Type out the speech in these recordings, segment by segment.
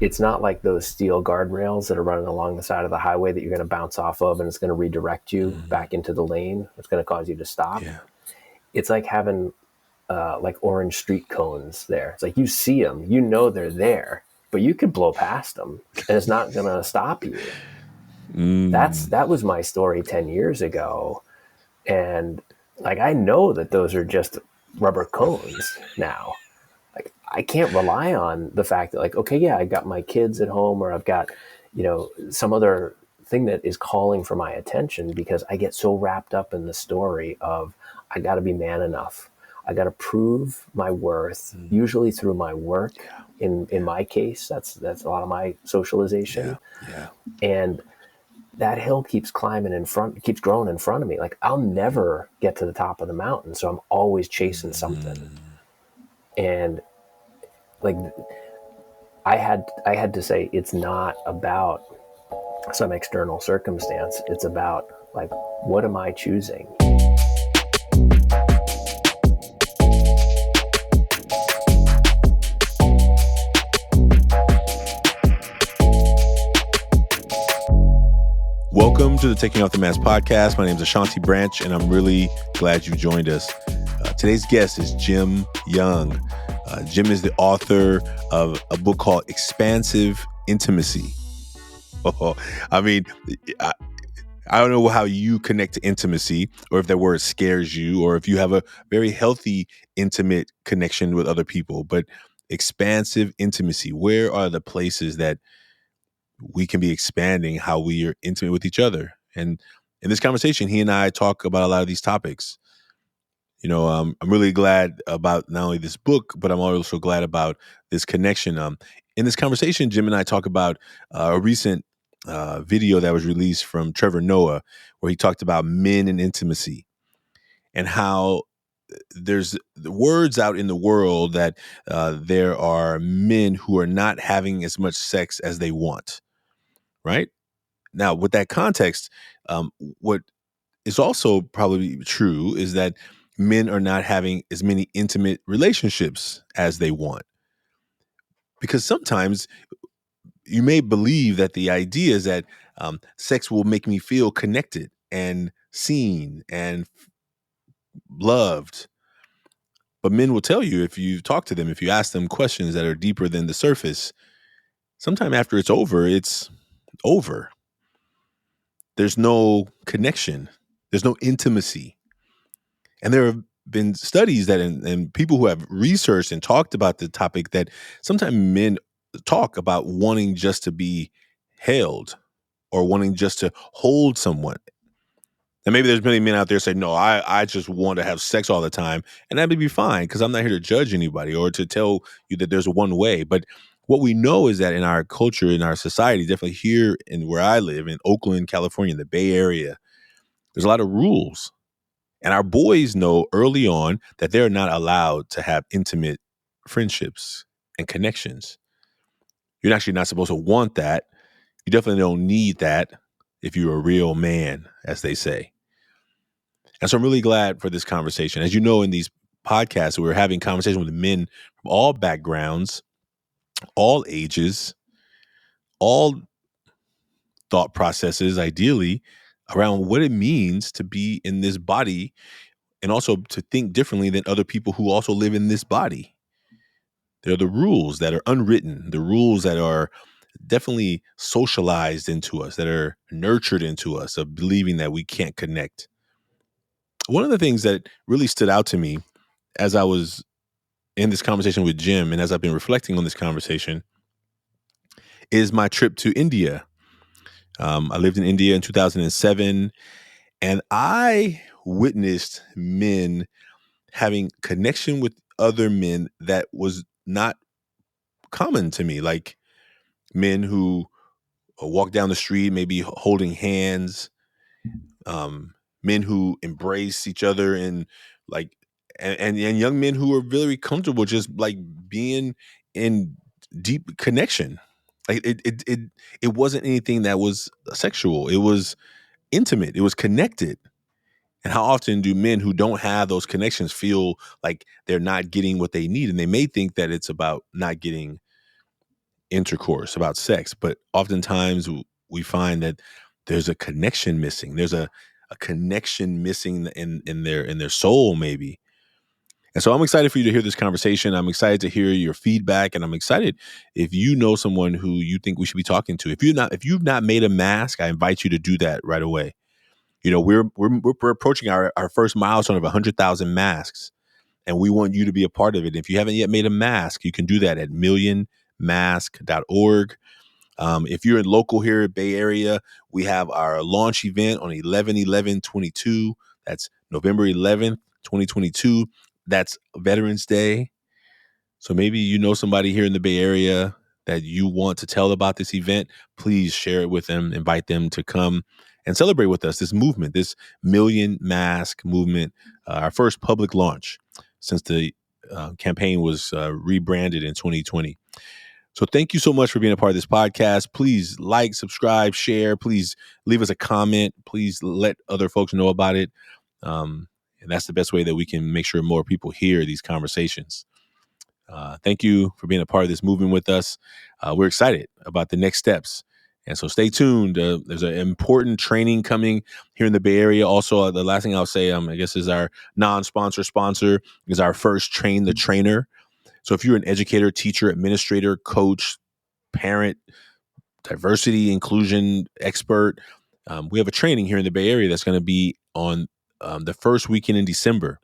it's not like those steel guardrails that are running along the side of the highway that you're going to bounce off of and it's going to redirect you back into the lane. It's going to cause you to stop. Yeah. It's like having like orange street cones there. It's like you see them, you know they're there, but you could blow past them and it's not going to stop you. That was my story 10 years ago. And like, I know that those are just rubber cones now. Like, I can't rely on the fact that, like, okay, yeah, I got my kids at home, or I've got, some other thing that is calling for my attention, because I get so wrapped up in the story of, I got to be man enough. I got to prove my worth, usually through my work. In my case, that's a lot of my socialization. Yeah. And that hill keeps growing in front of me. Like, I'll never get to the top of the mountain. So I'm always chasing something. And like, I had to say, it's not about some external circumstance. It's about, like, what am I choosing? Welcome to the Taking Off the Mask podcast. My name is Ashanti Branch, and I'm really glad you joined us. Today's guest is Jim Young. Jim is the author of a book called Expansive Intimacy. I mean, I don't know how you connect to intimacy, or if that word scares you, or if you have a very healthy, intimate connection with other people. But expansive intimacy, where are the places that we can be expanding how we are intimate with each other? And in this conversation, he and I talk about a lot of these topics. I'm really glad about not only this book, but I'm also glad about this connection. In this conversation, Jim and I talk about a recent video that was released from Trevor Noah, where he talked about men and intimacy, and how there's words out in the world that there are men who are not having as much sex as they want. Right? Now, with that context, what is also probably true is that men are not having as many intimate relationships as they want. Because sometimes you may believe that the idea is that sex will make me feel connected and seen and loved. But men will tell you, if you talk to them, if you ask them questions that are deeper than the surface, sometime after it's over. There's no connection. There's no intimacy. And there have been studies that, and people who have researched and talked about the topic, that sometimes men talk about wanting just to be held or wanting just to hold someone. And maybe there's many men out there say, no, I just want to have sex all the time. And that would be fine, because I'm not here to judge anybody or to tell you that there's one way. But what we know is that in our culture, in our society, definitely here in where I live, in Oakland, California, in the Bay Area, there's a lot of rules. And our boys know early on that they're not allowed to have intimate friendships and connections. You're actually not supposed to want that. You definitely don't need that if you're a real man, as they say. And so I'm really glad for this conversation. As you know, in these podcasts, we're having conversations with men from all backgrounds, all ages, all thought processes, ideally, around what it means to be in this body, and also to think differently than other people who also live in this body. There are the rules that are unwritten, the rules that are definitely socialized into us, that are nurtured into us, of believing that we can't connect. One of the things that really stood out to me as I was in this conversation with Jim, and as I've been reflecting on this conversation, is my trip to India. I lived in India in 2007, and I witnessed men having connection with other men that was not common to me, like men who walk down the street, maybe holding hands, men who embrace each other, and like, and young men who are very comfortable just like being in deep connection. Like it wasn't anything that was sexual. It was intimate. It was connected. And how often do men who don't have those connections feel like they're not getting what they need? And they may think that it's about not getting intercourse, about sex, but oftentimes we find that there's a connection missing. There's a connection missing in their soul, maybe. And so I'm excited for you to hear this conversation. I'm excited to hear your feedback, and I'm excited if you know someone who you think we should be talking to. If you've not made a mask, I invite you to do that right away. You know, we're approaching our first milestone of 100,000 masks, and we want you to be a part of it. If you haven't yet made a mask, you can do that at millionmask.org. If you're in local here, Bay Area, we have our launch event on 11/11/22. That's November 11th, 2022. That's Veterans Day. So maybe you know somebody here in the Bay Area that you want to tell about this event. Please share it with them, invite them to come and celebrate with us this movement, this Million Mask movement, our first public launch since the campaign was rebranded in 2020. So thank you so much for being a part of this podcast. Please like, subscribe, share. Please leave us a comment. Please let other folks know about it. And that's the best way that we can make sure more people hear these conversations. Thank you for being a part of this movement with us. We're excited about the next steps. And so stay tuned. There's an important training coming here in the Bay Area. Also, the last thing I'll say, I guess, is our non-sponsor sponsor is our first Train the Trainer. So if you're an educator, teacher, administrator, coach, parent, diversity, inclusion expert, we have a training here in the Bay Area that's going to be on the first weekend in December.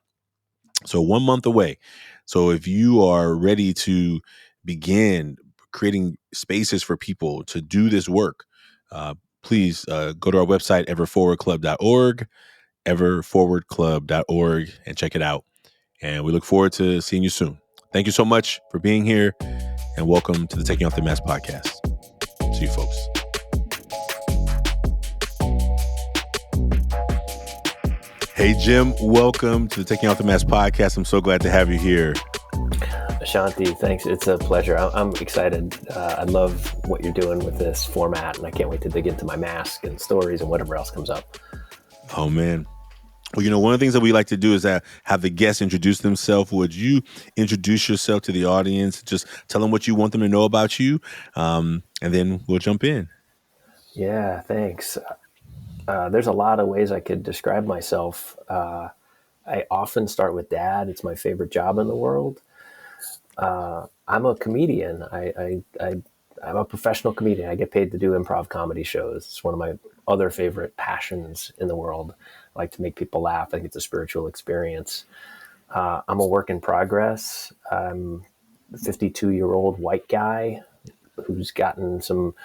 So 1 month away. So if you are ready to begin creating spaces for people to do this work, please go to our website, everforwardclub.org, everforwardclub.org, and check it out. And we look forward to seeing you soon. Thank you so much for being here, and welcome to the Taking Off the Mask podcast. See you, folks. Hey, Jim, welcome to the Taking Off the Mask podcast. I'm so glad to have you here. Ashanti, thanks. It's a pleasure. I'm excited. I love what you're doing with this format, and I can't wait to dig into my mask and stories and whatever else comes up. Oh, man. Well, you know, one of the things that we like to do is have the guests introduce themselves. Would you introduce yourself to the audience? Just tell them what you want them to know about you, and then we'll jump in. Yeah, thanks. There's a lot of ways I could describe myself. I often start with dad. It's my favorite job in the world. I'm a comedian. I'm a professional comedian. I get paid to do improv comedy shows. It's one of my other favorite passions in the world. I like to make people laugh. I think it's a spiritual experience. I'm a work in progress. I'm a 52-year-old white guy who's gotten some,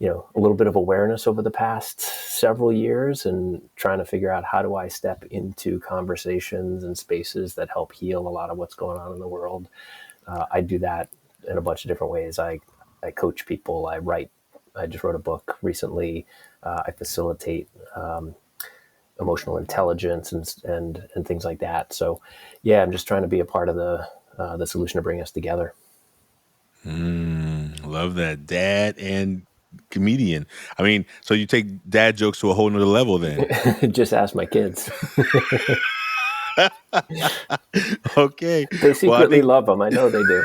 a little bit of awareness over the past several years and trying to figure out how do I step into conversations and spaces that help heal a lot of what's going on in the world. I do that in a bunch of different ways. I coach people. I write. I just wrote a book recently. I facilitate emotional intelligence and things like that. So, yeah, I'm just trying to be a part of the solution to bring us together. Love that. Dad and comedian. I mean, so you take dad jokes to a whole nother level then. Just ask my kids. Okay. They secretly love them. I know they do.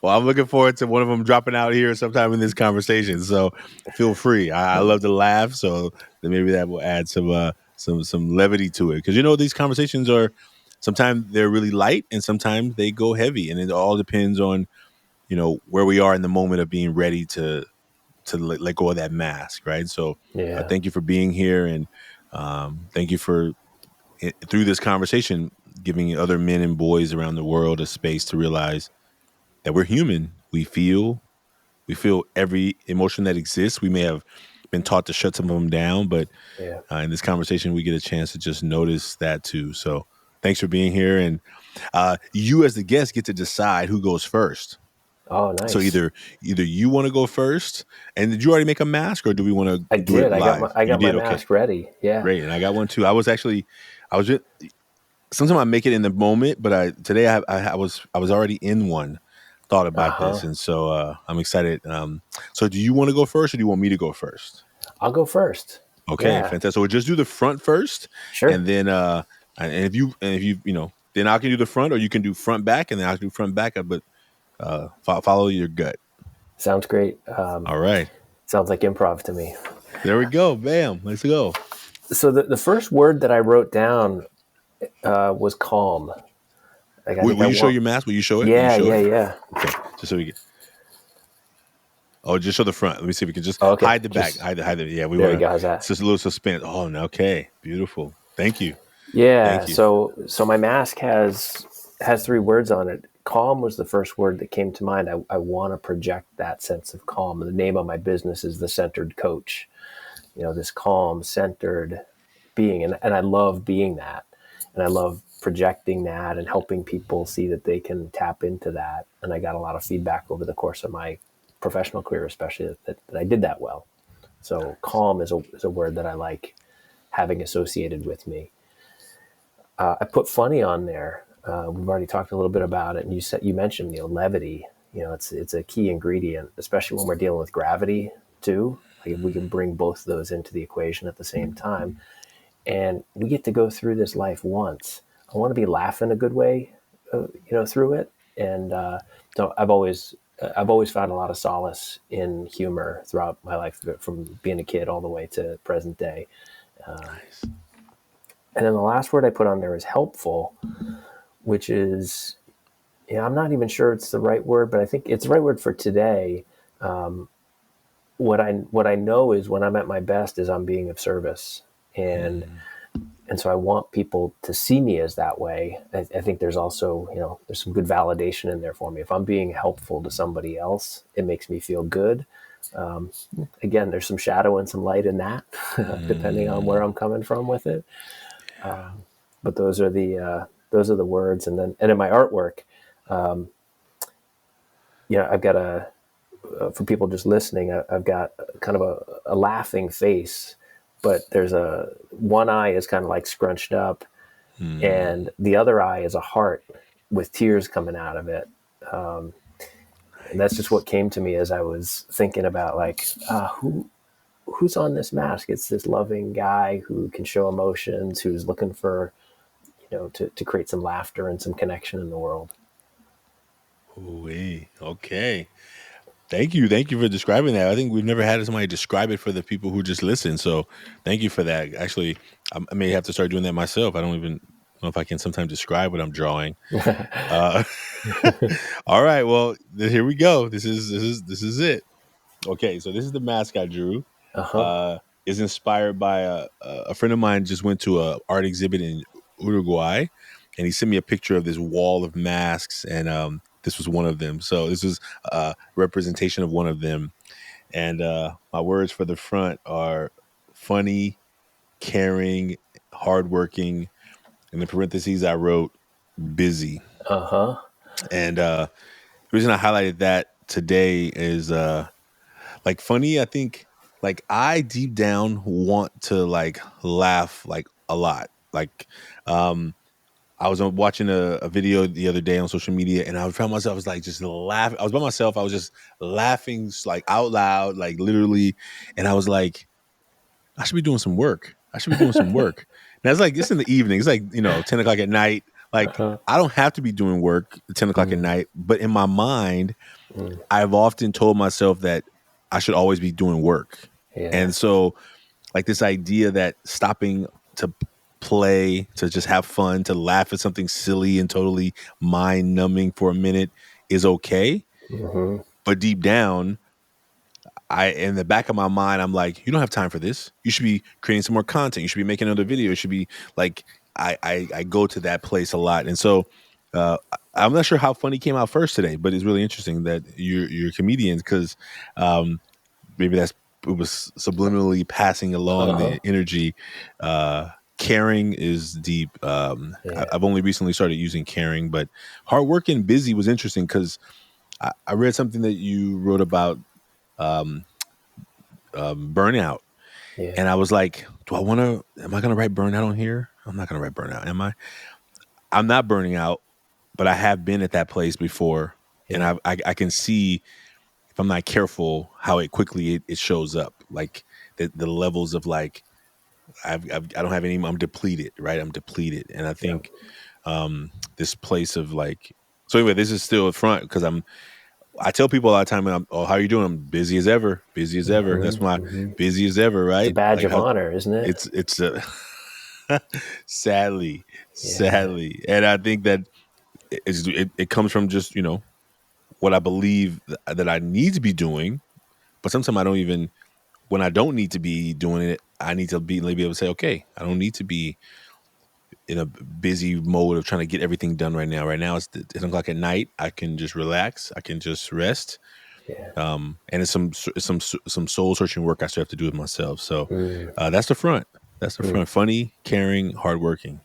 Well, I'm looking forward to one of them dropping out here sometime in this conversation. So feel free. I love to laugh. So then maybe that will add some levity to it. Because, these conversations are sometimes they're really light and sometimes they go heavy. And it all depends on, where we are in the moment of being ready to let go of that mask. Right. So thank you for being here. And thank you for, through this conversation, giving other men and boys around the world a space to realize that we're human. We feel every emotion that exists. We may have been taught to shut some of them down, but in this conversation, we get a chance to just notice that too. So thanks for being here. And you as the guest get to decide who goes first. Oh, nice. So either you want to go first, and did you already make a mask, or do we want to do it live? I got my mask ready. Yeah. Great. And I got one too. Sometimes I make it in the moment, but today I was already in one, thought about this. And so I'm excited. So do you want to go first, or do you want me to go first? I'll go first. Okay. Yeah. Fantastic. So we'll just do the front first. Sure. And then, and if you, then I can do the front, or you can do front back, and then I'll do front back. But Follow your gut. Sounds great. All right. Sounds like improv to me. There we go. Bam. Let's go. So the first word that I wrote down was calm. Like I think Will I you show want. your mask? Will you show it? Will you Yeah, show yeah, it? yeah. Okay. Just so we get. Oh, just show the front. Let me see if we can just Oh, okay, hide the back. just Hide the. Yeah, we there want we to. go. How's It's that? just a little suspense. Oh, okay. Beautiful. Thank you. Yeah. Thank you. So my mask has three words on it. Calm was the first word that came to mind. I want to project that sense of calm. The name of my business is The Centered Coach. This calm, centered being, and I love being that, and I love projecting that and helping people see that they can tap into that. And I got a lot of feedback over the course of my professional career, especially that I did that well. So calm is a word that I like having associated with me. I put funny on there. We've already talked a little bit about it, and you mentioned levity. It's a key ingredient, especially when we're dealing with gravity too. Like if we can bring both of those into the equation at the same time, and we get to go through this life once. I want to be laughing a good way, through it. And so I've always found a lot of solace in humor throughout my life, from being a kid all the way to present day. Nice. And then the last word I put on there is helpful, which is, I'm not even sure it's the right word, but I think it's the right word for today. What I know is when I'm at my best is I'm being of service, and so I want people to see me as that way. I think there's also there's some good validation in there for me. If I'm being helpful to somebody else, it makes me feel good. Again, there's some shadow and some light in that, depending on where I'm coming from with it. But those are the words, and in my artwork, I've got for people just listening, I've got kind of a laughing face, but there's one eye is kind of like scrunched up, and the other eye is a heart with tears coming out of it. And that's just what came to me as I was thinking about, like, who's on this mask? It's this loving guy who can show emotions, who's looking for, to create some laughter and some connection in the world. Ooh-wee. Okay. Thank you. Thank you for describing that. I think we've never had somebody describe it for the people who just listen. So thank you for that. Actually, I may have to start doing that myself. I don't even know if I can sometimes describe what I'm drawing. All right. Well, here we go. This is it. Okay. So this is the mask I drew. Uh-huh. Is inspired by a friend of mine just went to a art exhibit in Uruguay, and he sent me a picture of this wall of masks, and this was one of them. So this is a representation of one of them. And my words for the front are funny, caring, hardworking. In the parentheses, I wrote busy. Uh-huh. And the reason I highlighted that today is like funny. I think like I deep down want to like laugh like a lot. Like I was watching a video the other day on social media, and I found myself, I was like just laughing. I was by myself. I was just laughing like out loud, like literally. And I was like, I should be doing some work. I should be doing some work. And it's like, it's in the evening. It's like, 10 o'clock at night. Like, Uh-huh. I don't have to be doing work at 10 o'clock at night. But in my mind, Mm. I've often told myself that I should always be doing work. Yeah. And so, like, this idea that stopping to play, to just have fun, to laugh at something silly and totally mind numbing for a minute is okay. Mm-hmm. But deep down, in the back of my mind, I'm like, you don't have time for this. You should be creating some more content. You should be making another video. It should be like, I go to that place a lot. And so I'm not sure how funny came out first today, but it's really interesting that you're comedians, because maybe it was subliminally passing along Uh-huh. the energy. Caring is deep. Yeah. I've only recently started using caring, but hardworking, busy was interesting because I read something that you wrote about burnout. Yeah. And I was like, am I going to write burnout on here? I'm not going to write burnout. Am I? I'm not burning out, but I have been at that place before. And Yeah. I can see, if I'm not careful, how it quickly it shows up. Like the levels of like, I don't have I'm depleted, right? I'm depleted. And I Yeah. think this place of like So anyway, this is still a front because I tell people a lot of time, oh, how are you doing? I'm busy as ever, busy as ever. That's my busy as ever, It's a right? badge Like of honor, isn't it? it's a sadly, Yeah. and I think that it comes from just what I believe that I need to be doing, but sometimes I don't even when I don't need to be doing it, I need to be able to say, okay, I don't need to be in a busy mode of trying to get everything done right now. Right now, it's 10 o'clock at night. I can just relax. I can just rest. Yeah. And it's some soul searching work I still have to do with myself. So Mm. that's the front. That's the front. Funny, caring, hardworking.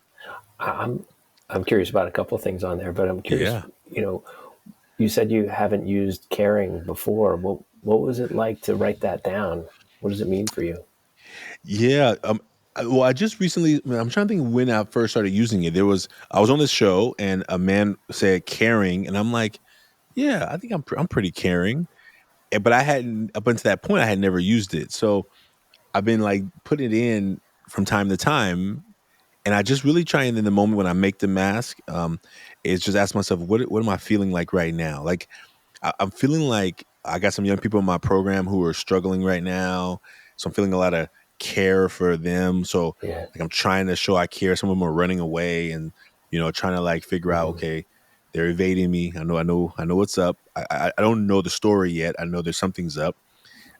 I'm I'm curious about a couple of things on there, but I'm curious. Yeah. You said you haven't used caring before. What was it like to write that down? What does it mean for you? Yeah. Well, I just recently, I'm trying to think when I first started using it. I was on this show and a man said caring, and I'm like, yeah, I think I'm pretty caring. But I hadn't, up until that point, I had never used it. So I've been like putting it in from time to time. And I just really try and in the moment when I make the mask, is just ask myself, what am I feeling like right now? Like I'm feeling like I got some young people in my program who are struggling right now. So I'm feeling a lot of care for them. So Yeah. like I'm trying to show I care. Some of them are running away and trying to like figure out, okay, they're evading me. I know what's up. I don't know the story yet. I know there's something's up.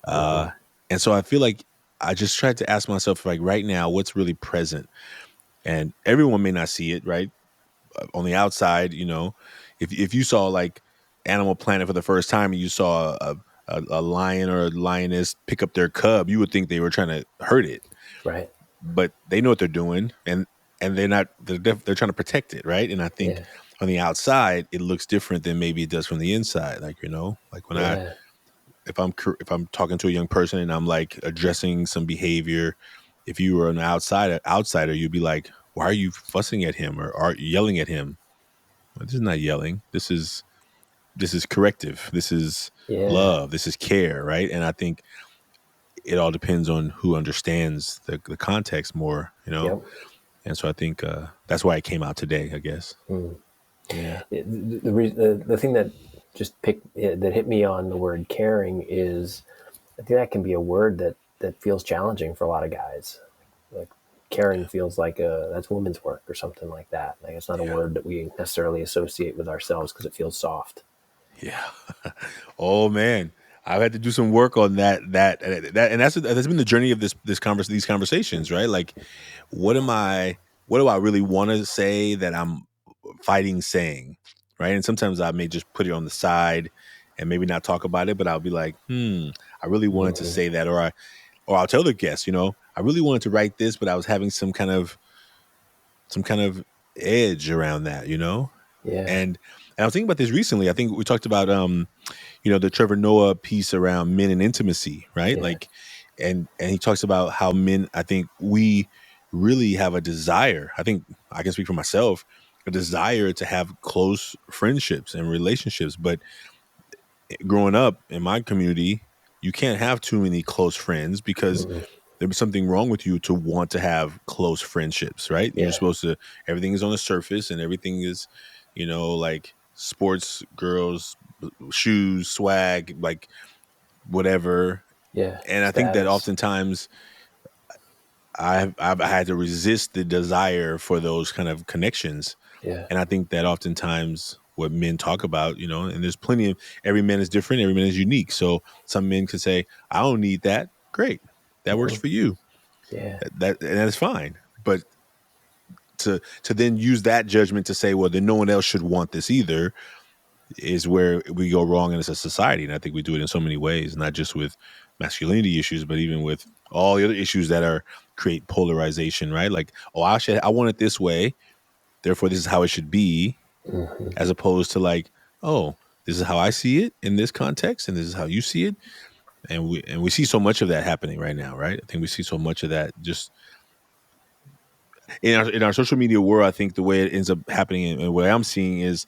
And so I feel like I just tried to ask myself, like right now, what's really present? And everyone may not see it, right? On the outside, if you saw like Animal Planet for the first time and you saw a lion or a lioness pick up their cub, you would think they were trying to hurt it, Right. but they know what they're doing, and they're not. They're trying to protect it, right? And I think Yeah. on the outside, it looks different than maybe it does from the inside. Like like when Yeah. if I'm talking to a young person and I'm like addressing some behavior, if you were an outsider, you'd be like, why are you fussing at him or are you yelling at him? Well, this is not yelling. This is corrective. This is Yeah. love. This is care, right? And I think it all depends on who understands the context more, Yep. And so I think that's why it came out today, I guess. Yeah. The thing that that hit me on the word caring is I think that can be a word that feels challenging for a lot of guys. Like caring feels like that's woman's work or something like that. Like it's not a Yeah. word that we necessarily associate with ourselves because it feels soft. Yeah. Oh man, I've had to do some work on and that's been the journey of these conversations, right? Like, what am I? What do I really want to say that I'm fighting saying, right? And sometimes I may just put it on the side and maybe not talk about it, but I'll be like, I really wanted to say that, or I'll tell the guests, I really wanted to write this, but I was having some kind of edge around that, Yeah. and I was thinking about this recently. I think we talked about the Trevor Noah piece around men and intimacy, right? Yeah. Like, and he talks about how men, I think we really have a desire. I think I can speak for myself, a desire to have close friendships and relationships. But growing up in my community, you can't have too many close friends because there's something wrong with you to want to have close friendships, right? You're Yeah. supposed to, everything is on the surface and everything is, like sports, girls, shoes, swag, like whatever. Yeah. And I think that Status. oftentimes I've had to resist the desire for those kind of connections. Yeah. And I think that oftentimes what men talk about, and there's plenty of, every man is different, every man is unique. So some men could say, I don't need that. Great. That works for you. Yeah. And that's fine. But to then use that judgment to say, well, then no one else should want this either, is where we go wrong as a society. And I think we do it in so many ways, not just with masculinity issues, but even with all the other issues that create polarization, right? Like, oh, I want it this way, therefore this is how it should be, as opposed to like, oh, this is how I see it in this context, and this is how you see it. And we see so much of that happening right now, right? I think we see so much of that just in our social media world. I think the way it ends up happening and what I'm seeing is,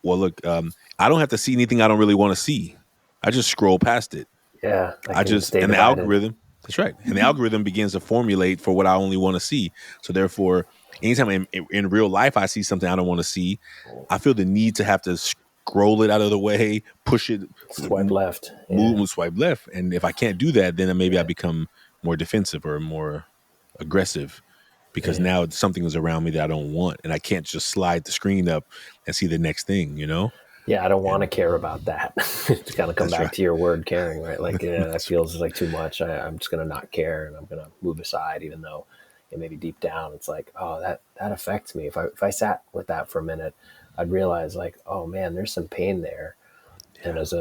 well, look, I don't have to see anything I don't really want to see. I just scroll past it. Yeah. I can stay And the divided. algorithm, that's right. And the algorithm begins to formulate for what I only want to see. So therefore, Anytime in real life I see something I don't want to see, I feel the need to have to scroll it out of the way, push it, Swipe left. move Yeah. and swipe left. And if I can't do that, then maybe I become more defensive or more aggressive, because now something is around me that I don't want, and I can't just slide the screen up and see the next thing, you know? Yeah, I don't want to care about that. To kind of come That's back right. to your word, caring, right? Like, yeah, that That's feels like too much. I'm just going to not care, and I'm going to move aside, even though maybe deep down it's like, oh, that affects me. If I sat with that for a minute, I'd realize like, oh man, there's some pain there. And as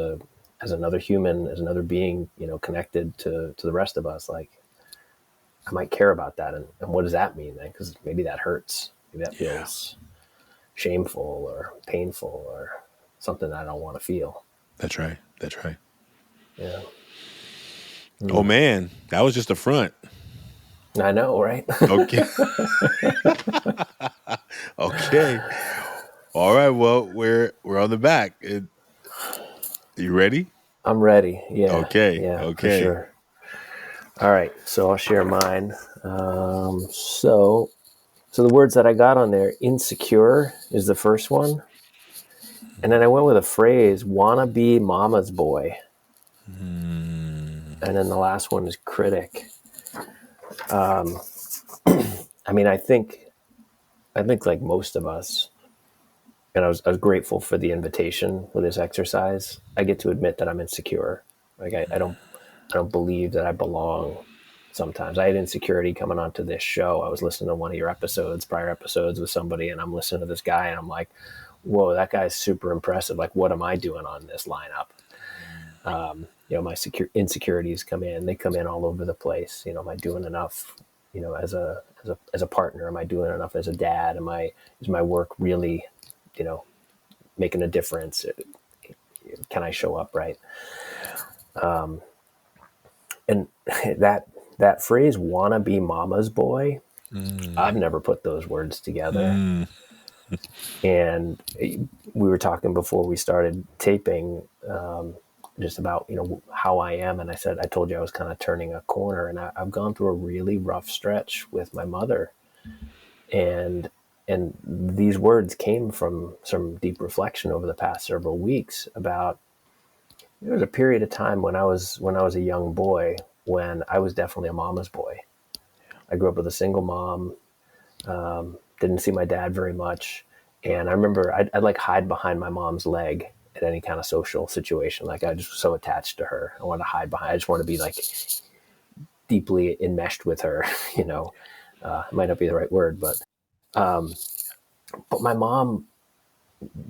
another human, as another being, connected to the rest of us, like I might care about that. And what does that mean then? Because maybe that hurts. Maybe that feels shameful or painful or something I don't want to feel. That's right. Yeah. Oh man, that was just the front. I know, right? Okay. Okay. All right. Well, we're on the back. You ready? I'm ready. Yeah. Okay. Yeah, for Okay. sure. All right. So I'll share mine. So the words that I got on there, insecure is the first one. And then I went with a phrase, wanna be mama's boy. And then the last one is critic. I mean, I think like most of us, and I was grateful for the invitation for this exercise. I get to admit that I'm insecure. Like I don't believe that I belong. Sometimes I had insecurity coming onto this show. I was listening to one of your prior episodes with somebody, and I'm listening to this guy, and I'm like, whoa, that guy's super impressive. Like, what am I doing on this lineup? My insecurities come in. They come in all over the place. Am I doing enough? As a partner, am I doing enough as a dad? Is my work really, making a difference? Can I show up right? And that phrase, "wanna be mama's boy," I've never put those words together. And we were talking before we started taping, just about how I am, and I told you I was kind of turning a corner, and I've gone through a really rough stretch with my mother, and these words came from some deep reflection over the past several weeks about there was a period of time when I was a young boy when I was definitely a mama's boy. I grew up with a single mom, didn't see my dad very much. And I remember I'd like hide behind my mom's leg at any kind of social situation. Like I just was so attached to her. I wanted to hide behind. I just want to be like deeply enmeshed with her. It might not be the right word, but my mom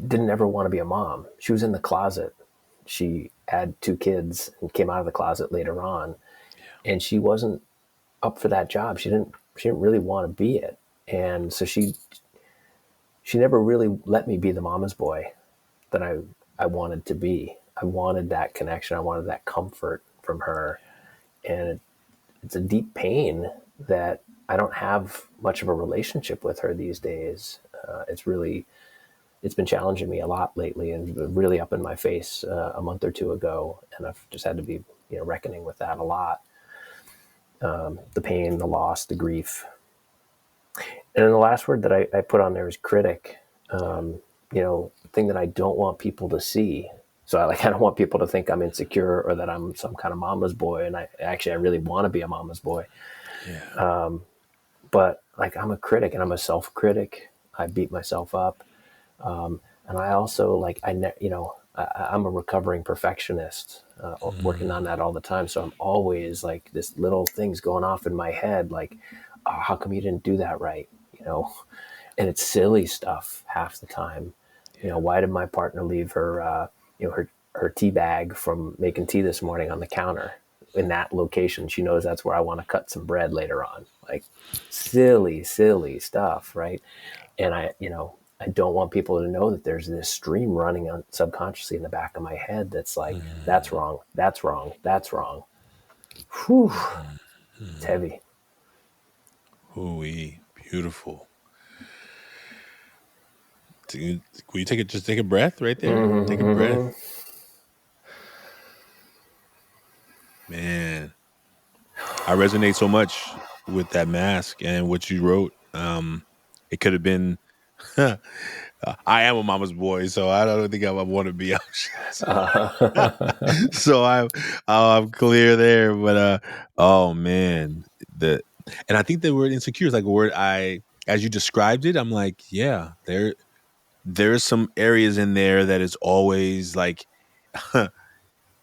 didn't ever want to be a mom. She was in the closet. She had 2 kids and came out of the closet later on, and she wasn't up for that job. She didn't really want to be it. And so she never really let me be the mama's boy that I wanted to be. I wanted that connection. I wanted that comfort from her. And it's a deep pain that I don't have much of a relationship with her these days. It's been challenging me a lot lately, and really up in my face a month or two ago. And I've just had to be, reckoning with that a lot. The pain, the loss, the grief. And then the last word that I put on there is critic. Thing that I don't want people to see. So I don't want people to think I'm insecure or that I'm some kind of mama's boy. And I really want to be a mama's boy. Yeah. But like I'm a critic and I'm a self-critic. I beat myself up. And I also I'm a recovering perfectionist, working on that all the time. So I'm always like this little things going off in my head. Like, oh, how come you didn't do that right? And it's silly stuff half the time. Why did my partner leave her, her tea bag from making tea this morning on the counter in that location? She knows that's where I want to cut some bread later on. Like silly stuff. Right. And I don't want people to know that there's this stream running on subconsciously in the back of my head. That's like, that's wrong. That's wrong. That's wrong. Whew. It's heavy. Ooh, beautiful. Will you just take a breath right there? Mm-hmm, Take a breath. Man, I resonate so much with that mask and what you wrote. It could have been. I am a mama's boy, so I don't think I want to be. So I'm clear there. But oh man, and I think the word insecure is like a word as you described it, I'm like, yeah, there's some areas in there that is always like,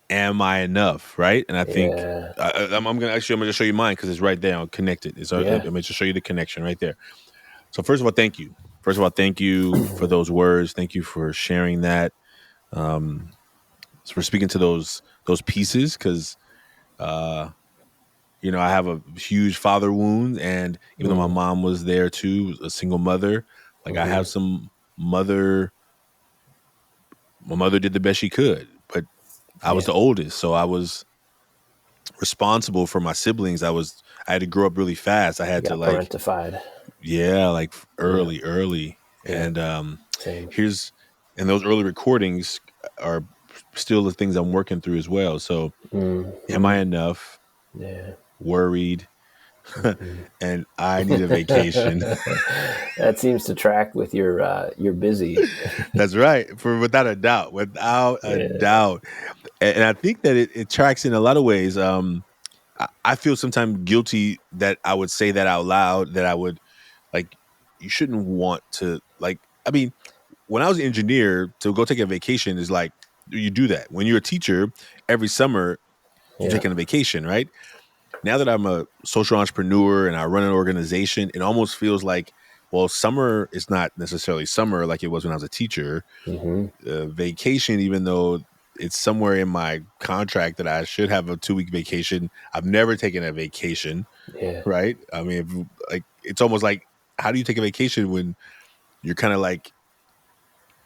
am I enough, right? And I think Yeah. I'm gonna just show you mine because it's right there. I'll connect it. I'm Yeah. gonna just show you the connection right there. So first of all, thank you. First of all, thank you for those words. Thank you for sharing that. So for speaking to those pieces, because I have a huge father wound, and even though my mom was there too, a single mother, like I have some mother. My mother did the best she could, but I was the oldest, so I was responsible for my siblings. I had to grow up really fast. I You had to got parentified. like early. Yeah. And Same. and those early recordings are still the things I'm working through as well. So am I enough? Yeah. Worried. And I need a vacation. That seems to track with your busy. That's right. Without a doubt. Without a doubt. And I think that it tracks in a lot of ways. I feel sometimes guilty that I would say that out loud, that I would like, you shouldn't want to, like, I mean, when I was an engineer, to go take a vacation is like, you do that. When you're a teacher, every summer you're taking a vacation, right? Now that I'm a social entrepreneur and I run an organization, it almost feels like, well, summer is not necessarily summer like it was when I was a teacher. Vacation, even though it's somewhere in my contract that I should have a 2-week vacation, I've never taken a vacation, Yeah. right? I mean, it's almost like, how do you take a vacation when you're kind of like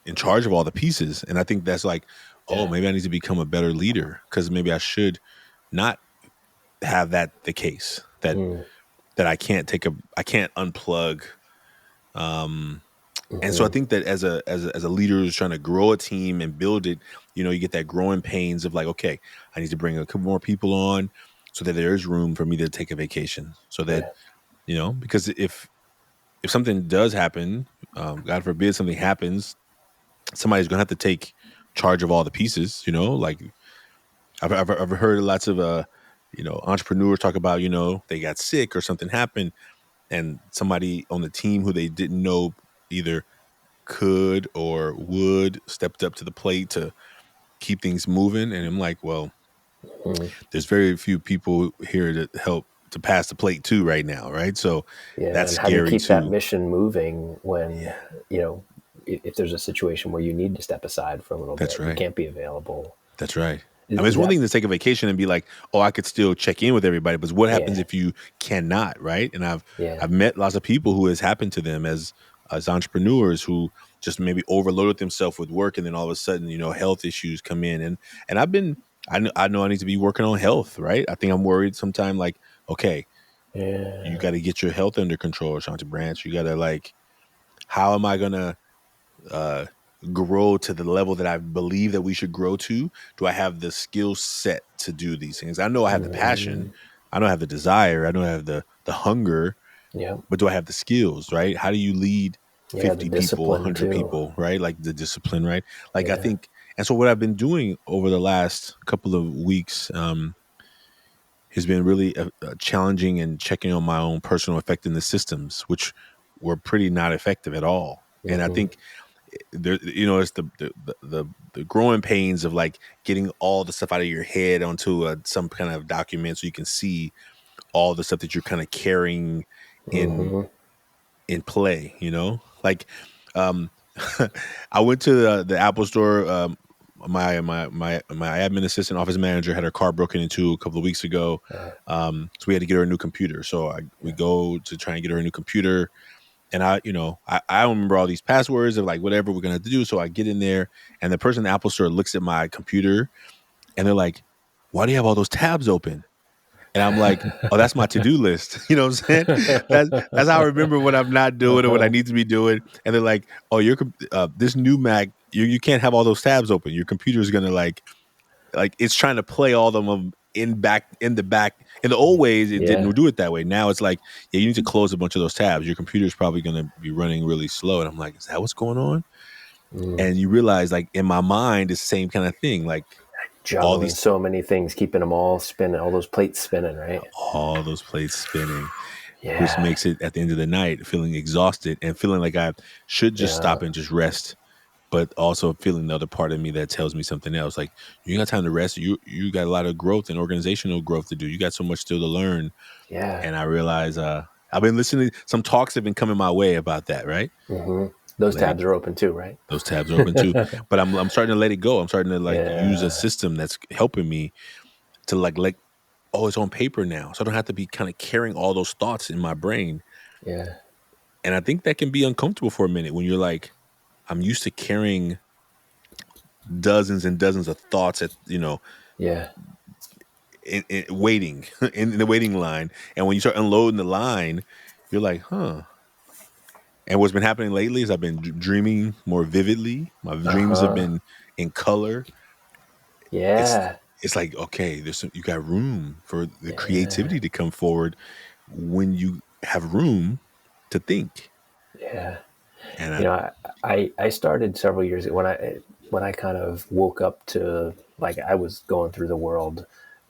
in charge of all the pieces? And I think that's like, oh, maybe I need to become a better leader, because maybe I should not have that the case, that I can't unplug. And so I think that as a leader who's trying to grow a team and build it, you get that growing pains of like, okay, I need to bring a couple more people on so that there is room for me to take a vacation, so that, because if something does happen, God forbid something happens, somebody's going to have to take charge of all the pieces, like I've heard lots of, entrepreneurs talk about, they got sick or something happened, and somebody on the team who they didn't know either could or would stepped up to the plate to keep things moving. And I'm like, well, there's very few people here to help to pass the plate too right now, right? So that's And how do you scary keep that too. mission moving when if there's a situation where you need to step aside for a little That's bit, you right. can't be available. That's right. I mean, it's one thing to take a vacation and be like, oh, I could still check in with everybody, but what happens if you cannot, right? And I've met lots of people who has happened to them as entrepreneurs who just maybe overloaded themselves with work, and then all of a sudden, health issues come in, and I know I need to be working on health, right? I think I'm worried sometimes, like, okay, you got to get your health under control, Ashanti Branch. You got to, like, how am I gonna grow to the level that I believe that we should grow to? Do I have the skill set to do these things? I know I have the passion. I know I have the desire. I know I have the hunger. Yeah. But do I have the skills, right? How do you lead 50 the people, discipline 100 too. people, right? Like the discipline, right? Like I think, and so what I've been doing over the last couple of weeks has been really challenging and checking on my own personal effectiveness systems, which were pretty not effective at all. And I think there, it's the growing pains of like getting all the stuff out of your head onto some kind of document so you can see all the stuff that you're kind of carrying in play, like I went to the Apple store. My admin assistant, office manager, had her car broken into a couple of weeks ago. So we had to get her a new computer. So we go to try and get her a new computer. And I don't remember all these passwords of like whatever we're going to have to do. So I get in there, and the person in the Apple store looks at my computer, and they're like, why do you have all those tabs open? And I'm like, oh, that's my to-do list. You know what I'm saying? That's how I remember what I'm not doing or what I need to be doing. And they're like, oh, this new Mac, you can't have all those tabs open. Your computer is going to like it's trying to play all of them in the old ways it Yeah. didn't do it that way. Now it's like, yeah, you need to close a bunch of those tabs. Your computer's probably going to be running really slow. And I'm like, is that what's going on? And you realize, like, in my mind, it's the same kind of thing. Like all Juggling these, so many things, keeping them all spinning, all those plates spinning, right? all those plates spinning, which Yeah. makes it at the end of the night feeling exhausted and feeling like I should just Yeah. stop and just rest, but also feeling the other part of me that tells me something else. Like, you got time to rest. You got a lot of growth and organizational growth to do. You got so much still to learn. Yeah. And I realize I've been listening. Some talks have been coming my way about that. Right, Those let it. tabs are open too, right? Those tabs are open too. But I'm starting to let it go. I'm starting to like use a Yeah. system that's helping me to like let. Oh, it's on paper now, so I don't have to be kind of carrying all those thoughts in my brain. Yeah. And I think that can be uncomfortable for a minute when you're like, I'm used to carrying dozens and dozens of thoughts at Yeah. in waiting in the waiting line, and when you start unloading the line, you're like, huh. And what's been happening lately is I've been dreaming more vividly. My dreams have Uh-huh. been in color. It's Yeah. it's like, okay, you got room for the Yeah. creativity to come forward when you have room to think. Yeah. And You know, I started several years ago when I kind of woke up to, like, I was going through the world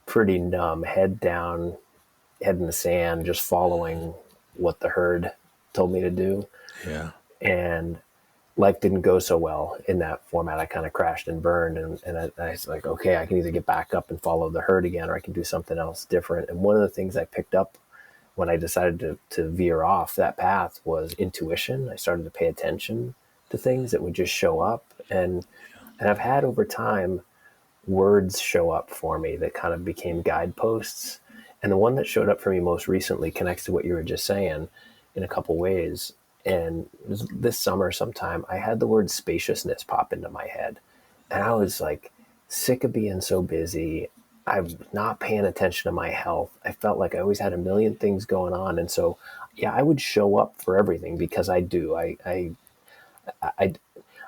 pretty numb, head down, head in the sand, just following what the herd told me to do. yeah, And life didn't go so well in that format. I kind of crashed and burned, and I was like, okay, I can either get back up and follow the herd again, or I can do something else different. And one of the things I picked up when I decided to veer off that path was intuition. I started to pay attention to things that would just show up, and I've had over time words show up for me that kind of became guideposts. And the one that showed up for me most recently connects to what you were just saying in a couple ways. And it was this summer sometime, I had the word spaciousness pop into my head. And I was like sick of being so busy. I'm not paying attention to my health. I felt like I always had a million things going on. And so, yeah, I would show up for everything because I do. I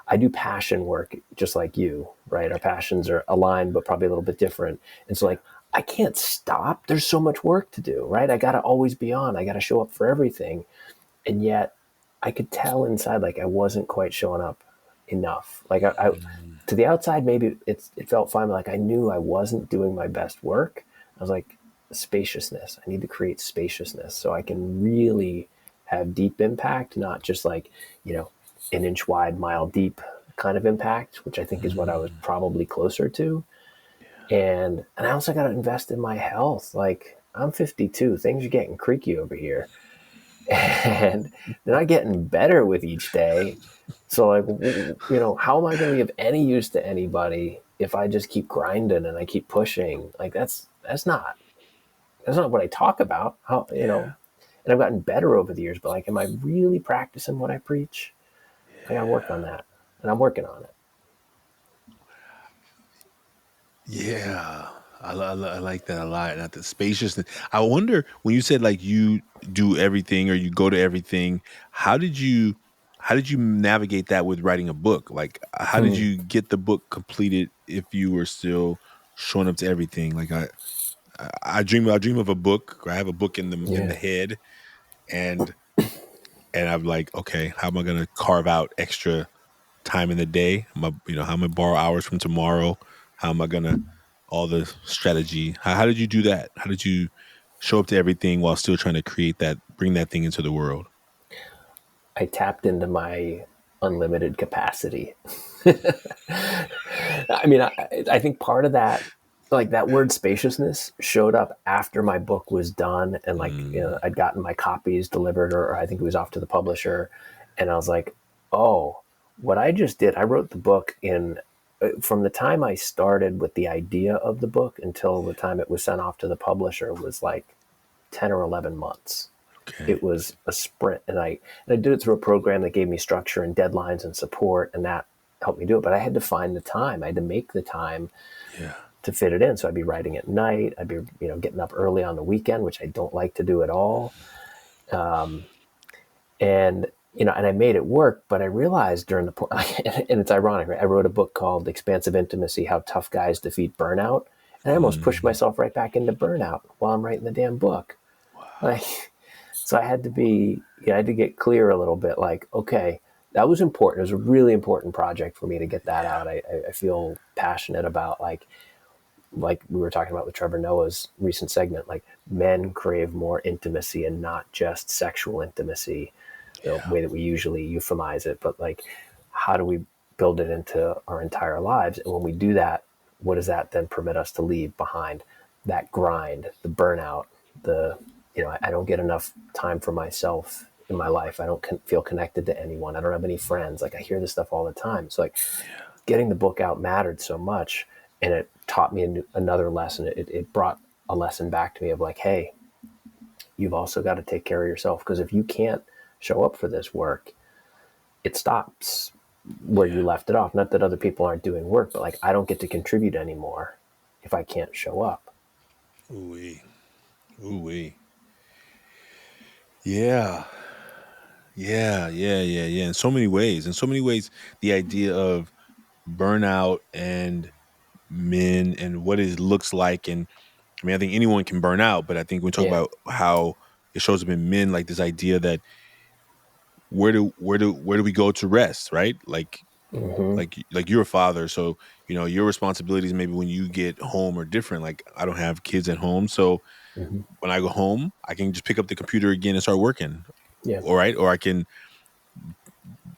I do passion work just like you, right? Our passions are aligned, but probably a little bit different. And so, like, I can't stop. There's so much work to do, right? I got to always be on. I got to show up for everything. And yet, I could tell inside, like, I wasn't quite showing up enough. Like, to the outside, maybe it felt fine. But like, I knew I wasn't doing my best work. I was like, spaciousness. I need to create spaciousness so I can really have deep impact, not just like, you know, an inch wide, mile deep kind of impact, which I think is what I was probably closer to. And I also got to invest in my health. Like, I'm 52, things are getting creaky over here, and they're not getting better with each day. So, like, how am I going to be of any use to anybody if I just keep grinding and I keep pushing? Like, that's not what I talk about. yeah, And I've gotten better over the years, but like, am I really practicing what I preach? I got to work on that, and I'm working on it. yeah. I like that a lot. Not the spaciousness. I wonder, when you said like you do everything or you go to everything, how did you navigate that with writing a book? Like, how did Hmm. you get the book completed if you were still showing up to everything? Like, I dream of a book. I have a book in the Yeah. head, and I'm like, okay, how am I going to carve out extra time in the day? How am I borrow hours from tomorrow? How am I going to all the strategy? How did you do that? How did you show up to everything while still trying to bring that thing into the world? I tapped into my unlimited capacity. I mean, I think part of that, like, that word spaciousness showed up after my book was done, and like, Mm, I'd gotten my copies delivered, or I think it was off to the publisher, and I was like, oh, what I just did, I wrote the book in from the time I started with the idea of the book until the time it was sent off to the publisher was like 10 or 11 months. okay. It was a sprint, and I did it through a program that gave me structure and deadlines and support, and that helped me do it. But I had to find the time. I had to make the time Yeah. to fit it in. So I'd be writing at night. I'd be getting up early on the weekend, which I don't like to do at all. And and I made it work. But I realized during and it's ironic, right? I wrote a book called Expansive Intimacy: How Tough Guys Defeat Burnout. And I almost pushed myself right back into burnout while I'm writing the damn book. Wow. Like, so I had to get clear a little bit. Like, okay, that was important. It was a really important project for me to get that Yeah. out. I feel passionate about like we were talking about with Trevor Noah's recent segment, like men crave more intimacy and not just sexual intimacy, the Yeah. way that we usually euphemize it, but like, how do we build it into our entire lives? And when we do that, what does that then permit us to leave behind? That grind, the burnout, the, I don't get enough time for myself in my life. I don't feel connected to anyone. I don't have any friends. Like, I hear this stuff all the time. So like, Yeah. getting the book out mattered so much, and it taught me another lesson. It brought a lesson back to me of like, hey, you've also got to take care of yourself, because if you can't show up for this work, it stops where you Yeah. left it off. Not that other people aren't doing work, but like, I don't get to contribute anymore if I can't show up. Ooh-wee. Ooh-wee. Yeah. Yeah. Yeah. Yeah. Yeah. In so many ways. In so many ways, the idea of burnout and men and what it looks like. And I mean, I think anyone can burn out, but I think when we talk Yeah. about how it shows up in men, like this idea that where do we go to rest, right? Mm-hmm. Like you're a father, so your responsibilities maybe when you get home are different. Like I don't have kids at home, so Mm-hmm. when I go home, I can just pick up the computer again and start working. Yeah. All right, or I can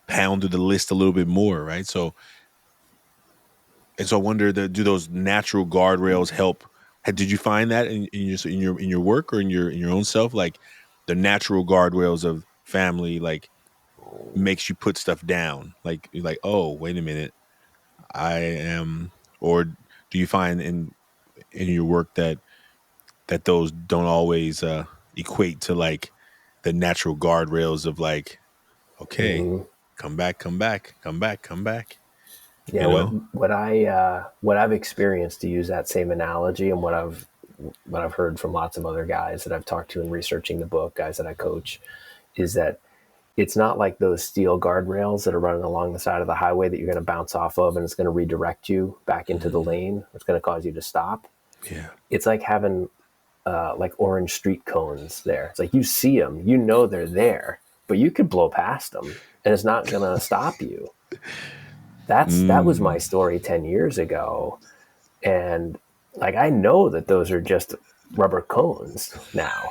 pound through the list a little bit more, right? So and so I wonder do those natural guardrails help? Did you find that in your work or in your own self, like the natural guardrails of family, like makes you put stuff down? Like you're like, oh, wait a minute, I am. Or do you find in your work that those don't always equate to like the natural guardrails of like, okay, Mm-hmm. come back, come back, come back, come back. Yeah. You know? What I've experienced, to use that same analogy, and what I've heard from lots of other guys that I've talked to in researching the book, guys that I coach, is that it's not like those steel guardrails that are running along the side of the highway that you're going to bounce off of and it's going to redirect you back into the Mhm. lane. It's going to cause you to stop. Yeah. It's like having like orange street cones there. It's like you see them, you know they're there, but you could blow past them and it's not going to stop you. That was my Mm. story 10 years ago. And like, I know that those are just rubber cones now.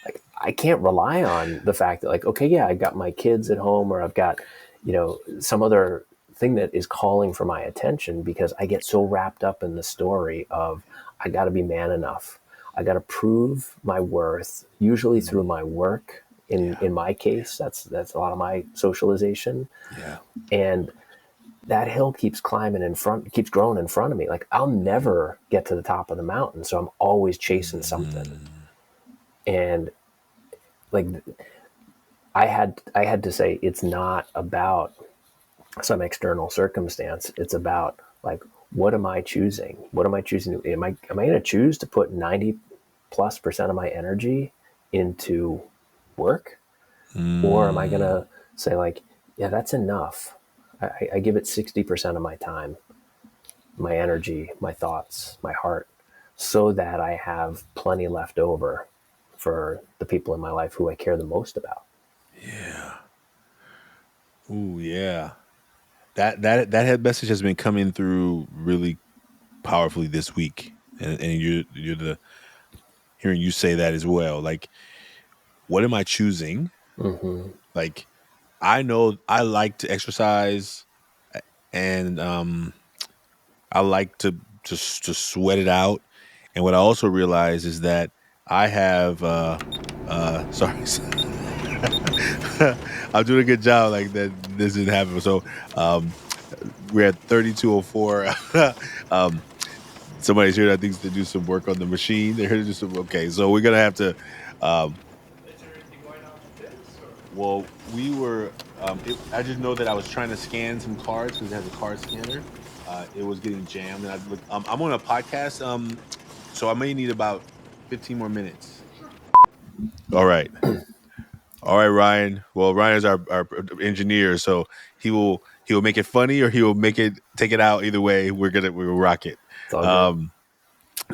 Like, I can't rely on the fact that like, okay, yeah, I got my kids at home, or I've got, some other thing that is calling for my attention, because I get so wrapped up in the story of, I got to be man enough. I got to prove my worth, usually through Mm. my work. In Yeah. in my case, that's a lot of my socialization. Yeah. And that hill keeps climbing in front, keeps growing in front of me. Like, I'll never get to the top of the mountain, so I'm always chasing something. Mm. And like, I had to say, it's not about some external circumstance. It's about like, what am I choosing? What am I choosing? Am I going to choose to put 90+% of my energy into work, or am I going Mm. to say like, yeah, that's enough. I give it 60% of my time, my energy, my thoughts, my heart, so that I have plenty left over for the people in my life who I care the most about. Yeah. Ooh, yeah. That head message has been coming through really powerfully this week, and you're the hearing you say that as well. Like, what am I choosing? Mm-hmm. Like, I know I like to exercise, and I like to sweat it out. And what I also realize is that I have sorry. I'm doing a good job, like that this didn't happen. So um we're at 3204. um Somebody's here that thinks to do some work on the machine. They're here to do some, okay. So we're gonna have to Is there anything going on with this? Or? well, we were. I just know that I was trying to scan some cards because it has a card scanner. It was getting jammed, and I'm on a podcast. So I may need about 15 more minutes. All right, all right, Ryan. Well, Ryan is our engineer, so he will make it funny or he will make it take it out. Either way, we'll rock it. It's all good. Um,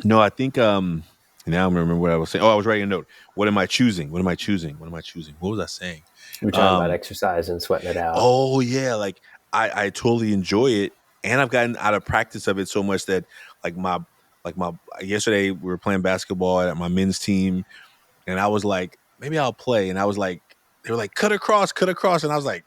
No, I think now I'm gonna remember what I was saying. Oh, I was writing a note. What am I choosing? What am I choosing? What am I choosing? What was I saying? We were talking about exercise and sweating it out. Oh yeah, like I totally enjoy it, and I've gotten out of practice of it so much that like my like my yesterday we were playing basketball at my men's team, and I was like, maybe I'll play, and I was like, they were like, cut across, and I was like,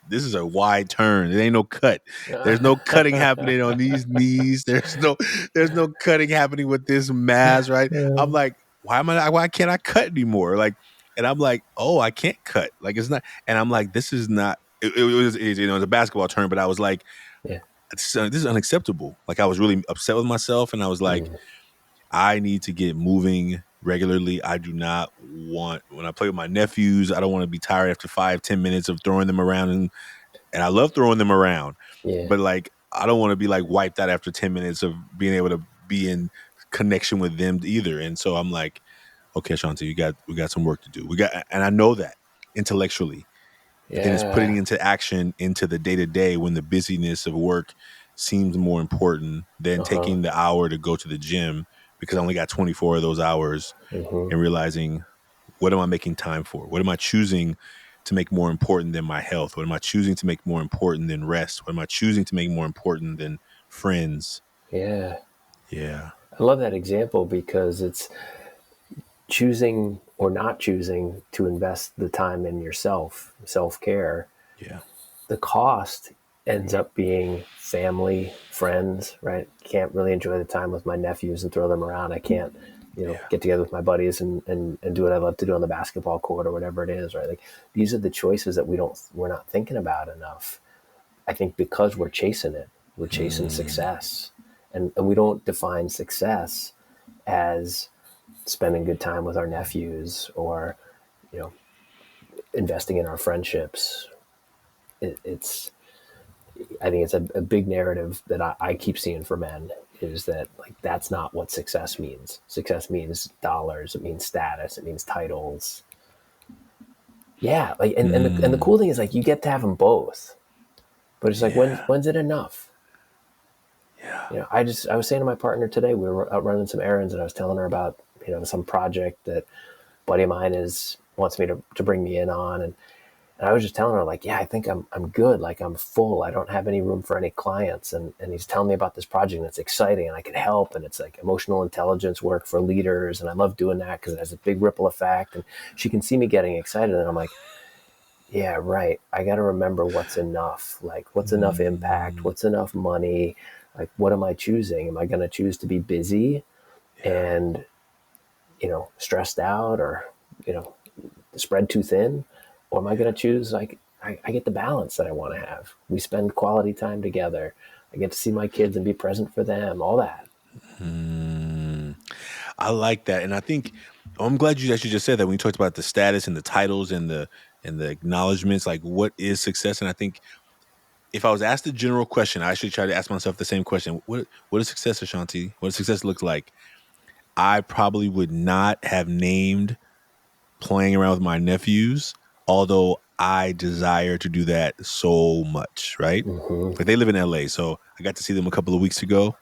this is a wide turn. There ain't no cut. There's no cutting happening on these knees. There's no cutting happening with this mass, right? I'm like, why can't I cut anymore? Like, and I'm like, oh, I can't cut. Like it's not, and I'm like, this is not it was a basketball term, but I was like, Yeah. this is unacceptable. Like I was really upset with myself, and I was like, I need to get moving regularly. I do not want when I play with my nephews, I don't want to be tired after 5-10 minutes of throwing them around and I love throwing them around. Yeah. But like I don't want to be like wiped out after 10 minutes of being able to be in connection with them either. And so I'm like, okay, Ashanti, we got some work to do. And I know that intellectually. But then it's putting Yeah. into action into the day to day when the busyness of work seems more important than Uh-huh. taking the hour to go to the gym because I only got 24 of those hours and realizing what am I making time for? What am I choosing to make more important than my health? What am I choosing to make more important than rest? What am I choosing to make more important than friends? Yeah. Yeah. I love that example because it's choosing or not choosing to invest the time in yourself, self-care. Yeah. The cost ends up being family, friends, right? Can't really enjoy the time with my nephews and throw them around. I can't, Yeah. get together with my buddies and do what I love to do on the basketball court or whatever it is, right? Like these are the choices that we're not thinking about enough. I think because we're chasing it, we're chasing success. And we don't define success as spending good time with our nephews or, you know, investing in our friendships. It's I think it's a big narrative that I keep seeing for men is that like that's not what success means. Success means dollars. It means status. It means titles. Yeah, like and the cool thing is like you get to have them both, but it's like Yeah. when's it enough? Yeah. I was saying to my partner today we were out running some errands and I was telling her about some project that a buddy of mine is wants me to bring me in on and I was just telling her like, yeah, I think I'm good. Like I'm full. I don't have any room for any clients. And he's telling me about this project that's exciting and I can help. And it's like emotional intelligence work for leaders. And I love doing that because it has a big ripple effect. And she can see me getting excited. And I'm like, yeah, right. I got to remember what's enough. Like what's enough impact? What's enough money? Like what am I choosing? Am I going to choose to be busy Yeah. and, stressed out or, you know, spread too thin? Or am I going to choose like I get the balance that I want to have? We spend quality time together. I get to see my kids and be present for them. All that. I like that. And I think I'm glad you actually just said that when you talked about the status and the titles and the acknowledgments, like what is success? And I think if I was asked a general question, I should try to ask myself the same question. What is success, Ashanti? What does success look like? I probably would not have named playing around with my nephews, although I desire to do that so much, right? Like they live in LA, so I got to see them a couple of weeks ago.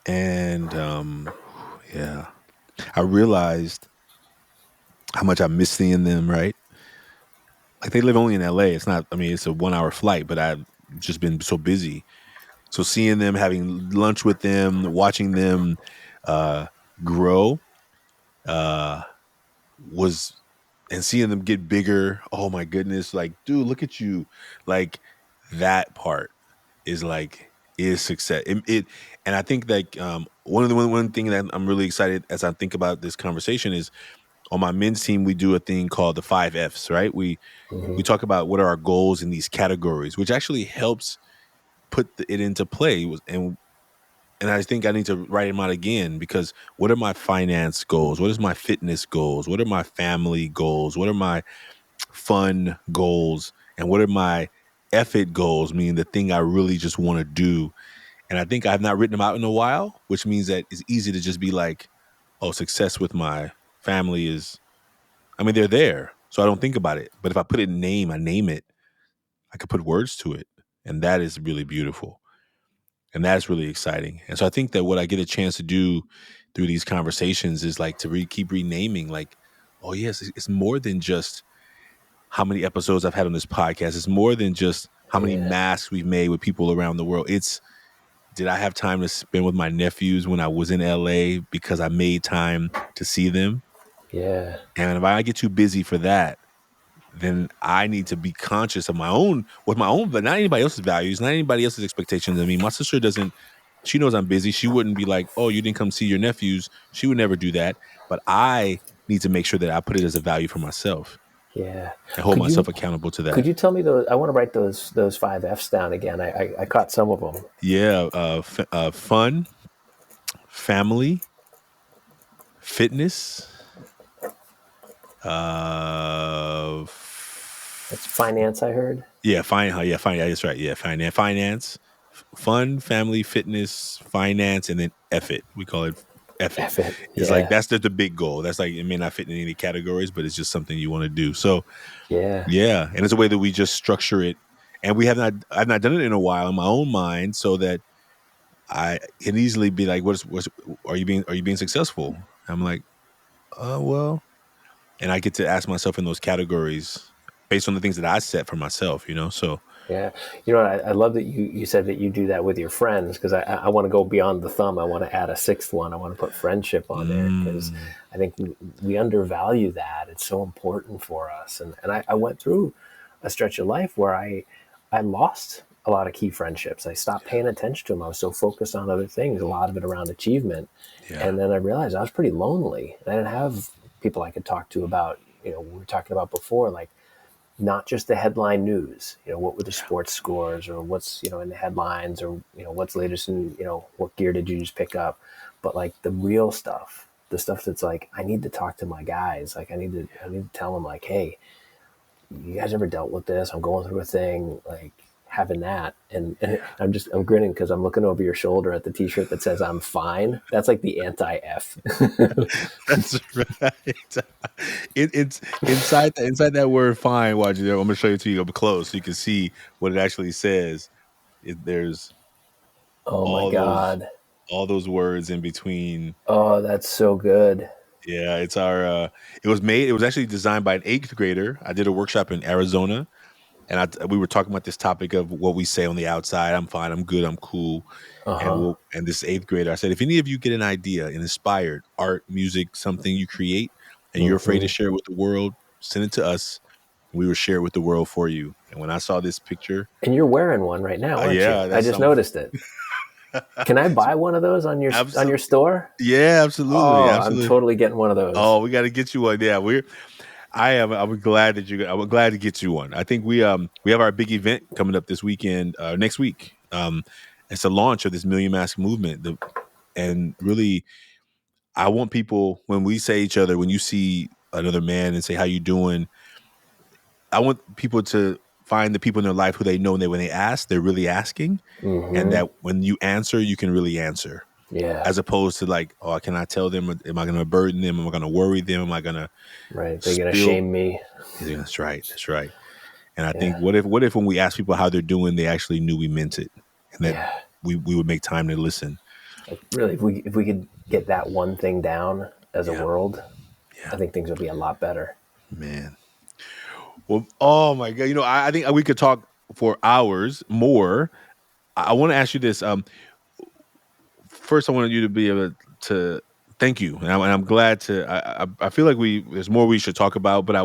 And yeah, I realized how much I miss seeing them, right? Like they live only in LA. It's not, I mean, it's a 1 hour flight, but I've just been so busy. So seeing them, having lunch with them, watching them uh, grow uh, was, and seeing them get bigger. Oh my goodness! Like, dude, look at you! Like that part is like is success. And I think that one thing that I'm really excited as I think about this conversation is on my men's team we do a thing called the 5 F's. Right? We talk about what are our goals in these categories, which actually helps put it into play. And I think I need to write them out again because what are my finance goals? What is my fitness goals? What are my family goals? What are my fun goals? And what are my effort goals? Meaning the thing I really just want to do. And I think I've not written them out in a while, which means that it's easy to just be like, oh, success with my family is, I mean, they're there. So I don't think about it. But if I put it in name, I name it, I could put words to it. And that is really beautiful. And that's really exciting. And so I think that what I get a chance to do through these conversations is like to keep renaming, like, oh yes, it's more than just how many episodes I've had on this podcast. It's more than just how many Yeah. masks we've made with people around the world. It's, did I have time to spend with my nephews when I was in LA because I made time to see them? Yeah. And if I get too busy for that, then I need to be conscious of my own, with my own, but not anybody else's values, not anybody else's expectations. I mean, my sister doesn't, she knows I'm busy. She wouldn't be like, oh, you didn't come see your nephews. She would never do that. But I need to make sure that I put it as a value for myself Yeah. and hold Could you myself accountable to could that. you tell me those? I want to write those 5 F's down again. I caught some of them. Yeah. Fun, family, fitness, That's finance, I heard. yeah, fine. Yeah, that's right. Yeah, finance, fun, family, fitness, finance, and then F it. We call it F it. F it. It's like Yeah. that's the big goal. That's like, it may not fit in any categories, but it's just something you want to do. So Yeah. yeah, and it's a way that we just structure it. And I've not done it in a while in my own mind, so that I can easily be like, what's are you being successful? I'm like, well, and I get to ask myself in those categories based on the things that I set for myself, so. Yeah. I love that you said that you do that with your friends, because I want to go beyond the thumb. I want to add a sixth one. I want to put friendship on there, because I think we undervalue that. It's so important for us. And I went through a stretch of life where I lost a lot of key friendships. I stopped paying attention to them. I was so focused on other things, a lot of it around achievement. Yeah. And then I realized I was pretty lonely. I didn't have people I could talk to about, we were talking about before, like, not just the headline news, what were the sports scores, or what's, in the headlines, or, what's latest in, what gear did you just pick up, but like the real stuff, the stuff that's like, I need to talk to my guys. Like I need to tell them, like, hey, you guys ever dealt with this? I'm going through a thing, like having that. And I'm grinning because I'm looking over your shoulder at the t-shirt that says I'm fine. That's like the anti-F. That's right. It's inside that word fine. Watch it. I'm gonna show it to you up close so you can see what it actually says. There's Oh my all God. those words in between. Oh, that's so good. Yeah, it's our it was actually designed by an 8th grader. I did a workshop in Arizona, and we were talking about this topic of what we say on the outside. I'm fine, I'm good, I'm cool. And this 8th grader, I said, if any of you get an idea, an inspired art, music, something you create, and you're afraid to share it with the world, send it to us. We will share it with the world for you. And when I saw this picture, And you're wearing one right now, aren't yeah, you? I just noticed it. Can I buy one of those on your store? Yeah, absolutely. Oh, Absolutely. I'm totally getting one of those. Oh, we got to get you one. Yeah, I'm glad to get you one. I think we have our big event coming up this weekend, next week. It's a launch of this Million Mask movement. And really, I want people, when we say each other, when you see another man and say, how you doing? I want people to find the people in their life who they know, and when they ask, they're really asking. And that when you answer, you can really answer. Yeah. As opposed to like, oh, can I tell them? Am I going to burden them? Am I going to worry them? Am I going to They're going to shame me. Yeah, that's right. That's right. And I think what if when we ask people how they're doing, they actually knew we meant it, and that we would make time to listen. Like, really, if we could get that one thing down as a world, I think things would be a lot better. Man. Well, oh my God. I think we could talk for hours more. I want to ask you this. First, I wanted you to be able to thank you, and I'm glad to. I feel like there's more we should talk about, but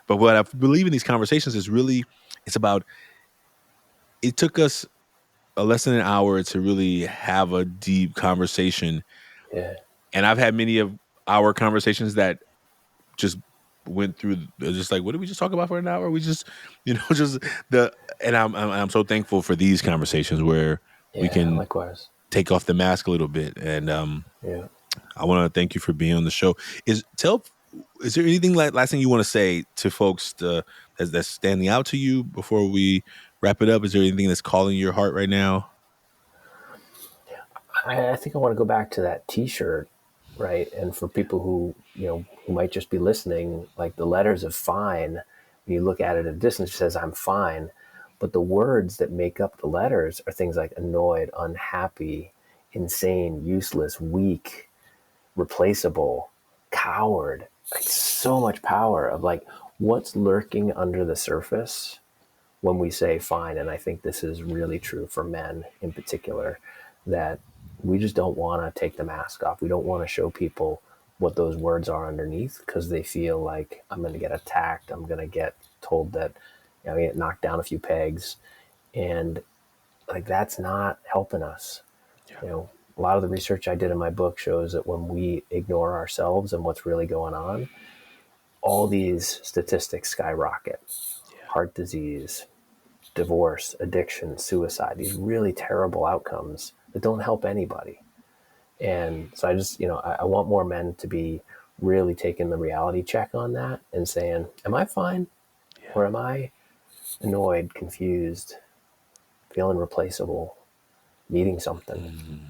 But what I believe in these conversations is really, it's about. It took us less than an hour to really have a deep conversation. Yeah. And I've had many of our conversations that just went through, just like, what did we just talk about for an hour? We just, and I'm so thankful for these conversations where we can likewise take off the mask a little bit. And I want to thank you for being on the show. Is there anything last thing you want to say to folks that's standing out to you before we wrap it up? Is there anything that's calling your heart right now? I think I want to go back to that T-shirt, right? And for people who who might just be listening, like the letters of fine, when you look at it at a distance, it says I'm fine. But the words that make up the letters are things like annoyed, unhappy, insane, useless, weak, replaceable, coward. Like so much power of like what's lurking under the surface when we say fine. And I think this is really true for men in particular, that we just don't want to take the mask off. We don't want to show people what those words are underneath because they feel like I'm going to get attacked. I'm going to get told that I'm going to get knocked down a few pegs. And like, that's not helping us. Yeah. A lot of the research I did in my book shows that when we ignore ourselves and what's really going on, all these statistics skyrocket. Heart disease, divorce, addiction, suicide, these really terrible outcomes that don't help anybody. And so I just, I want more men to be really taking the reality check on that and saying, am I fine? Yeah. Or am I annoyed, confused, feeling replaceable, needing something?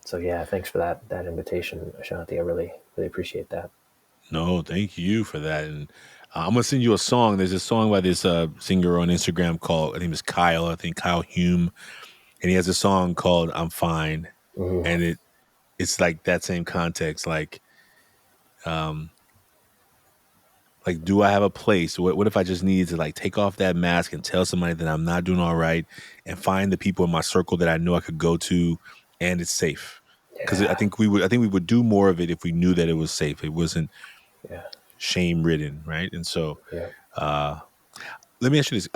So yeah, thanks for that invitation, Ashanti. I really, really appreciate that. No, thank you for that. And I'm gonna send you a song. There's a song by this singer on Instagram called, I think it's Kyle. I think Kyle Hume, and he has a song called "I'm Fine," and it's like that same context. Like, do I have a place? What if I just need to like take off that mask and tell somebody that I'm not doing all right, and find the people in my circle that I know I could go to, and it's safe. Because Yeah. I think we would do more of it if we knew that it was safe. It wasn't Yeah. shame ridden, right? And so, Yeah. let me ask you this: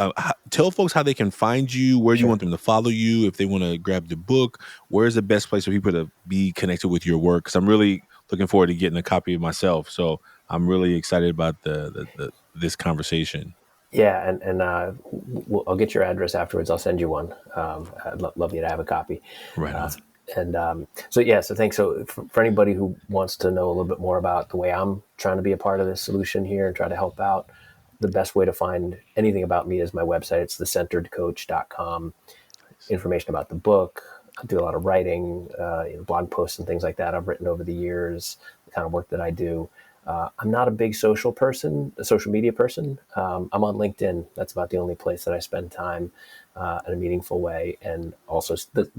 tell folks how they can find you. Where do you Sure. want them to follow you? If they want to grab the book, where's the best place for people to be connected with your work? Because I'm really looking forward to getting a copy of myself. So I'm really excited about this conversation. Yeah, and I'll get your address afterwards. I'll send you one. I'd love you to have a copy. Right on. So thanks. So for anybody who wants to know a little bit more about the way I'm trying to be a part of this solution here and try to help out, the best way to find anything about me is my website. It's thecenteredcoach.com. Information about the book. I do a lot of writing, blog posts and things like that I've written over the years, the kind of work that I do. I'm not a big social media person. I'm on LinkedIn. That's about the only place that I spend time in a meaningful way. And also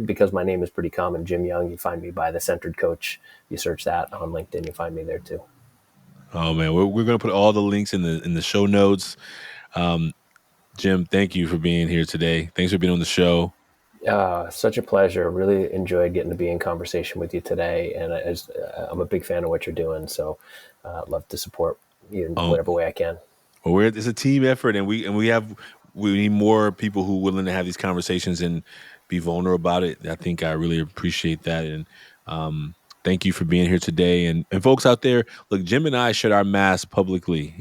because my name is pretty common, Jim Young, you find me by The Centered Coach. You search that on LinkedIn, you find me there too. Oh man, we're going to put all the links in the show notes. Jim, thank you for being here today. Thanks for being on the show. Such a pleasure. Really enjoyed getting to be in conversation with you today. And I'm a big fan of what you're doing. So love to support you in whatever way I can. Well, it's a team effort, and we need more people who are willing to have these conversations and be vulnerable about it. I think I really appreciate that. And thank you for being here today. And folks out there, look, Jim and I shared our mask publicly,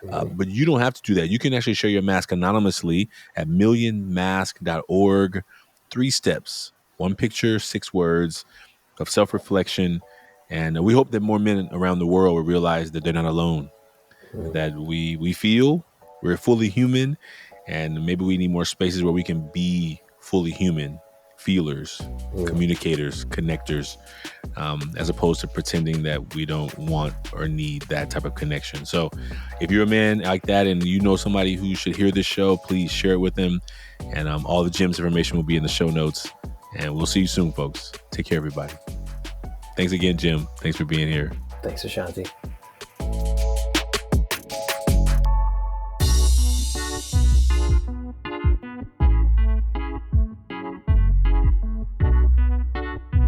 but you don't have to do that. You can actually share your mask anonymously at millionmask.org. 3 steps, 1 picture, 6 words of self-reflection. And we hope that more men around the world will realize that they're not alone, that we feel we're fully human, and maybe we need more spaces where we can be fully human feelers, communicators, connectors, as opposed to pretending that we don't want or need that type of connection. So if you're a man like that and you know somebody who should hear this show, please share it with them. And all the Jim's information will be in the show notes. And we'll see you soon, folks. Take care, everybody. Thanks again, Jim. Thanks for being here. Thanks, Ashanti.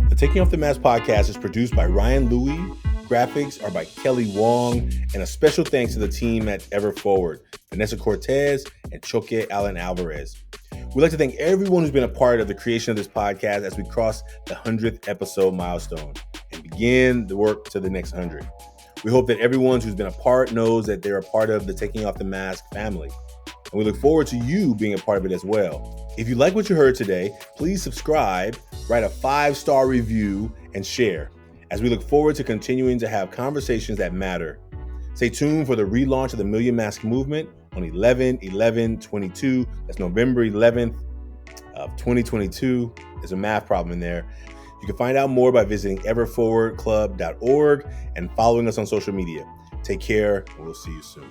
The Taking Off the Mask podcast is produced by Ryan Louie. Graphics are by Kelly Wong. And a special thanks to the team at Ever Forward, Vanessa Cortez and Choque Allen Alvarez. We'd like to thank everyone who's been a part of the creation of this podcast as we cross the 100th episode milestone and begin the work to the next 100. We hope that everyone who's been a part knows that they're a part of the Taking Off the Mask family. And we look forward to you being a part of it as well. If you like what you heard today, please subscribe, write a 5-star review, and share, as we look forward to continuing to have conversations that matter. Stay tuned for the relaunch of the Million Mask Movement on 11/11/22. That's November 11th of 2022. There's a math problem in there. You can find out more by visiting everforwardclub.org and following us on social media. Take care, and we'll see you soon.